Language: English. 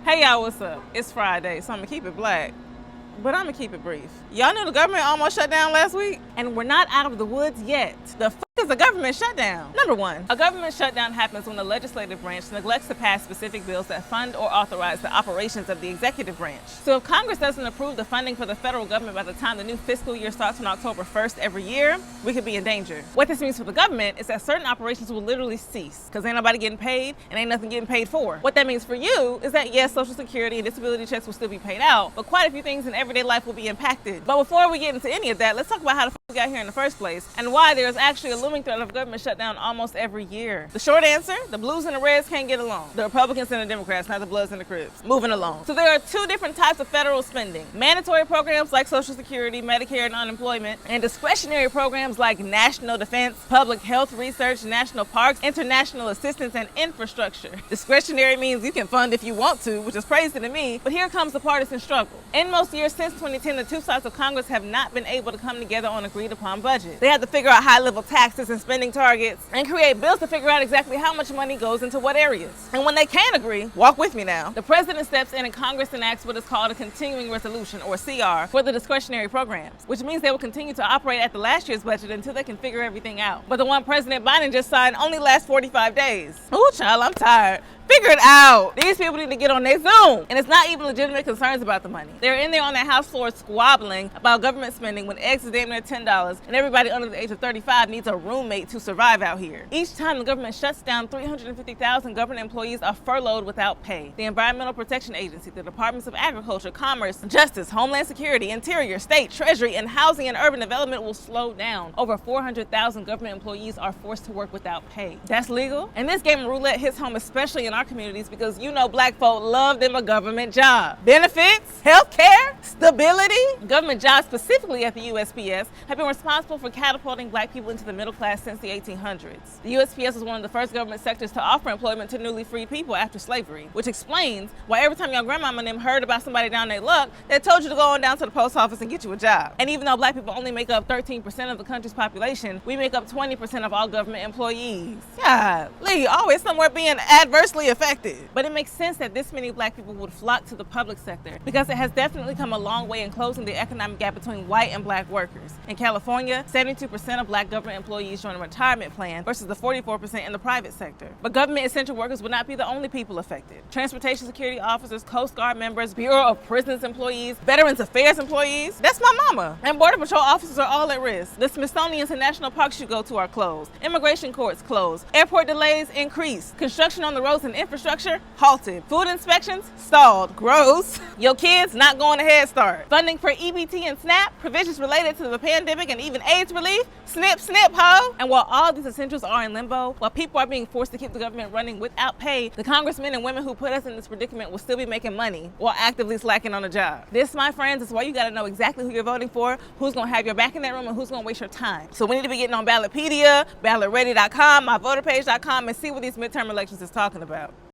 Hey y'all, what's up? It's Friday, so I'm gonna keep it black, but I'm gonna keep it brief. Y'all knew the government almost shut down last week? And we're not out of the woods yet. The f is a government shutdown? Number one, a government shutdown happens when the legislative branch neglects to pass specific bills that fund or authorize the operations of the executive branch. So if Congress doesn't approve the funding for the federal government by the time the new fiscal year starts on October 1st every year, we could be in danger. What this means for the government is that certain operations will literally cease because ain't nobody getting paid and ain't nothing getting paid for. What that means for you is that yes, Social Security and disability checks will still be paid out, but quite a few things in everyday life will be impacted. But before we get into any of that, let's talk about how the f we got here in the first place and why there is actually a looming threat of government shutdown almost every year. The short answer, the blues and the reds can't get along. The Republicans and the Democrats, not the bloods and the cribs. Moving along. So there are two different types of federal spending. Mandatory programs like Social Security, Medicare, and unemployment, and discretionary programs like national defense, public health research, national parks, international assistance, and infrastructure. Discretionary means you can fund if you want to, which is crazy to me, but here comes the partisan struggle. In most years since 2010, the two sides of Congress have not been able to come together on agreed upon budget. They have to figure out high-level taxes and spending targets and create bills to figure out exactly how much money goes into what areas. And when they can't agree, walk with me now, the president steps in and Congress enacts what is called a continuing resolution, or CR, for the discretionary programs, which means they will continue to operate at the last year's budget until they can figure everything out. But the one President Biden just signed only lasts 45 days. Ooh, child, I'm tired. Figure it out. These people need to get on their Zoom. And it's not even legitimate concerns about the money. They're in there on their house floor squabbling about government spending when eggs is damn near $10 and everybody under the age of 35 needs a roommate to survive out here. Each time the government shuts down, 350,000 government employees are furloughed without pay. The Environmental Protection Agency, the Departments of Agriculture, Commerce, Justice, Homeland Security, Interior, State, Treasury, and Housing and Urban Development will slow down. Over 400,000 government employees are forced to work without pay. That's legal? And this game of roulette hits home especially in our communities because you know black folk love them a government job. Benefits, health care, stability. Government jobs, specifically at the USPS, have been responsible for catapulting black people into the middle class since the 1800s. The USPS was one of the first government sectors to offer employment to newly freed people after slavery, which explains why every time your grandmama and them heard about somebody down their luck, they told you to go on down to the post office and get you a job. And even though black people only make up 13% of the country's population, we make up 20% of all government employees. Golly, always somewhere being adversely affected. But it makes sense that this many black people would flock to the public sector because it has definitely come a long way in closing the economic gap between white and black workers. In California, 72% of black government employees join a retirement plan versus the 44% in the private sector. But government essential workers would not be the only people affected. Transportation security officers, Coast Guard members, Bureau of Prisons employees, Veterans Affairs employees, that's my mama. And Border Patrol officers are all at risk. The Smithsonian's and national parks you go to are closed. Immigration courts closed. Airport delays increased. Construction on the roads and infrastructure halted. Food inspections stalled. Gross. Your kids not going to Head Start. Funding for EBT and SNAP, provisions related to the pandemic and even AIDS relief, snip, snip, ho. And while all these essentials are in limbo, while people are being forced to keep the government running without pay, the congressmen and women who put us in this predicament will still be making money while actively slacking on the job. This, my friends, is why you got to know exactly who you're voting for, who's going to have your back in that room, and who's going to waste your time. So we need to be getting on Ballotpedia, ballotready.com, myvoterpage.com, and see what these midterm elections is talking about.